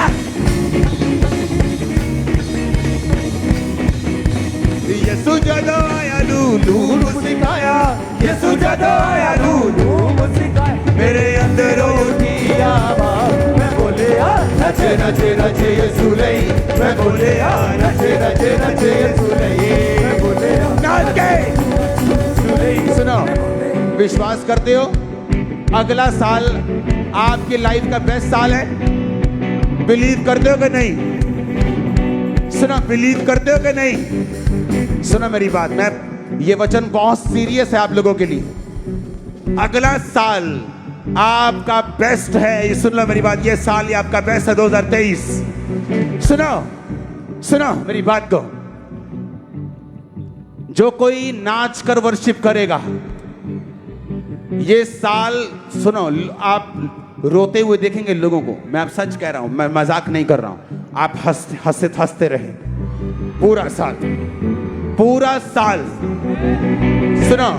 यीशु जदों आया लूलू मुस्काया, यीशु जदों आया लूलू मुस्काया, मेरे अंदर उठी आवाज़, मैं बोलिया नचे नचे नचे यीशु लई, मैं बोलिया नचे नचे नचे यीशु लई, मैं बोलिया नाच के यीशु लई। सुनो, विश्वास करते हो अगला साल आपकी लाइफ का बेस्ट साल है? बिलीव करते हो कि नहीं? सुनो, बिलीव करते हो कि नहीं? सुनो मेरी बात, मैं ये वचन बहुत सीरियस है आप लोगों के लिए। अगला साल आपका बेस्ट है, ये सुन लो मेरी बात, ये साल ये आपका बेस्ट है 2023। सुनो मेरी बात को, जो कोई नाच कर वर्शिप करेगा ये साल, सुनो, आप रोते हुए देखेंगे लोगों को। मैं आप सच कह रहा हूं, मैं मजाक नहीं कर रहा हूं। आप हंसते रहे पूरा साल। सुनो,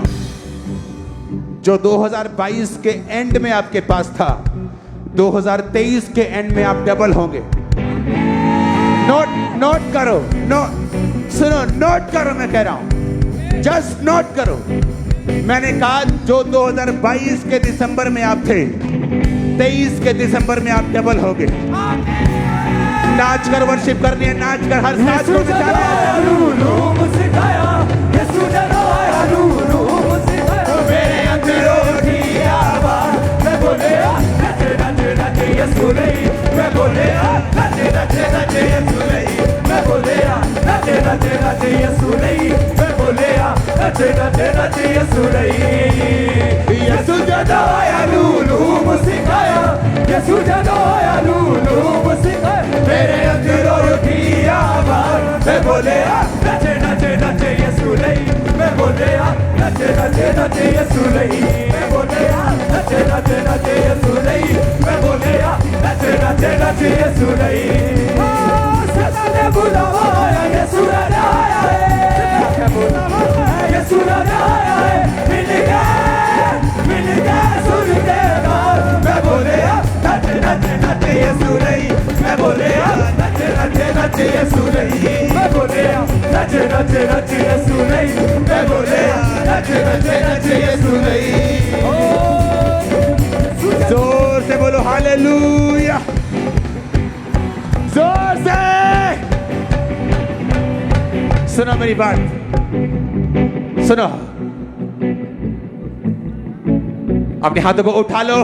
जो 2022 के एंड में आपके पास था, 2023 के एंड में आप डबल होंगे। नोट करो, नोट करो, मैं कह रहा हूं, जस्ट नोट करो। मैंने कहा जो 2022 के दिसंबर में आप थे, 23 के दिसंबर में आप डबल होगे। नाच कर वर्शिप करनी है, नाच कर हर सांस को निकालना है। मेरे अंदर उठी आवाज़, मैं बोलिया नचे नचे नचे यीशु लई, मैं बोलिया नचे नचे नचे यीशु लई, मैं बोलिया नचे नचे नचे यीशु लई, मैं बोलिया नचे नचे नचे यीशु लई। यीशु जदों आया लूलू मुस्काया, यीशु जदों आया लूलू मुस्काया, मेरे अंदर उठी आवाज़, मैं बोलिया नचे नचे नचे यीशु लई, मैं बोलिया नचे नचे नचे यीशु लई, मैं बोलिया नचे नचे नचे यीशु लई, मैं बोलिया नचे नचे नचे यीशु लई। सदा ने बुलाया यीशु आया है, यीशु आया है, मिल गया सुन के नाम, मैं बोलिया नचे नचे नचे यीशु लई, मैं बोलिया नचे नचे नचे यीशु लई, मैं बोलिया नचे नचे नचे यीशु लई, मैं बोलिया नचे नचे नचे यीशु लई। जोर से बोलो हालेलुया, जोर से। सुनो मेरी बात, सुनो, अपने हाथों को उठा लो,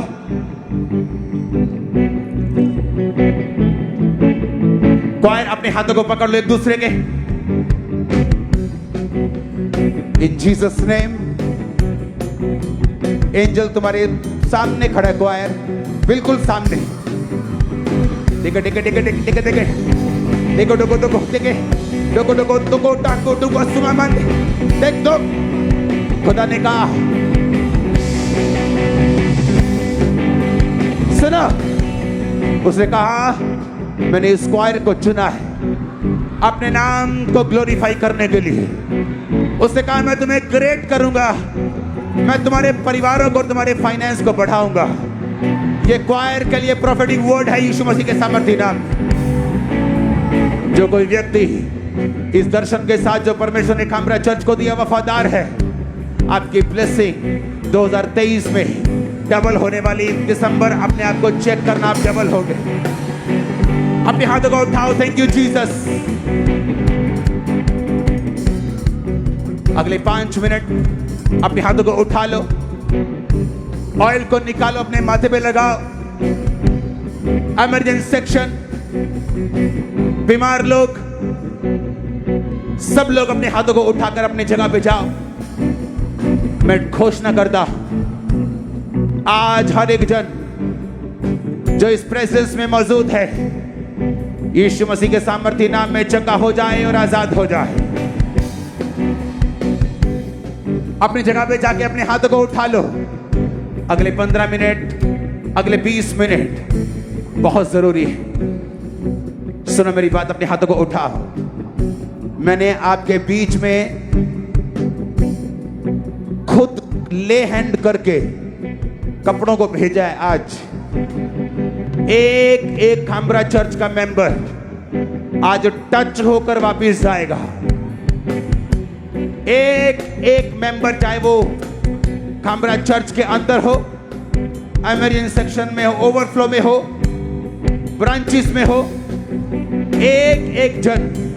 क्वायर अपने हाथों को पकड़ लो एक दूसरे के। इन जीसस नेम, एंजल तुम्हारे सामने खड़ा है, क्वायर बिल्कुल सामने। देखे देखे देखे देखे देखे देखे देखो डोको डोको देखे डोको डोको डोको टाको डोको सुमामन देख दो। खुदा ने कहा, सुनो, उसने कहा मैंने इस क्वायर को चुना है अपने नाम को ग्लोरीफाई करने के लिए। उसने कहा मैं तुम्हें ग्रेट करूंगा, मैं तुम्हारे परिवारों को, तुम्हारे फाइनेंस को बढ़ाऊंगा। ये क्वायर के लिए प्रोफेटिक वर्ड है यीशु मसीह के सामर्थी नाम। जो कोई व्यक्ति इस दर्शन के साथ जो परमेश्वर ने खामरा चर्च को दिया वफादार है, आपकी ब्लेसिंग 2023 में डबल होने वाली। दिसंबर अपने आप को चेक करना, आप डबल हो गए। अपने हाथों को उठाओ, थैंक यू जीसस। अगले 5 मिनट अपने हाथों को उठा लो, ऑयल को निकालो, अपने माथे पे लगाओ। इमरजेंसी सेक्शन, बीमार लोग, सब लोग अपने हाथों को उठाकर अपनी जगह पे जाओ। मैं घोषणा करता, आज हर एक जन जो इस प्रेजेंस में मौजूद है, यीशु मसीह के सामर्थ्य नाम में चंगा हो जाए और आजाद हो जाए। अपनी जगह पे जाके अपने हाथों को उठा लो। अगले 15 मिनट, अगले 20 मिनट बहुत जरूरी है। सुनो मेरी बात, अपने हाथों को उठाओ। मैंने आपके बीच में खुद ले हैंड करके कपड़ों को भेजा है। आज एक एक खामरा चर्च का मेंबर आज टच होकर वापस जाएगा। एक एक मेंबर, चाहे वो खामरा चर्च के अंदर हो, इमरजेंसी सेक्शन में हो, ओवरफ्लो में हो, ब्रांचेस में हो, एक एक जन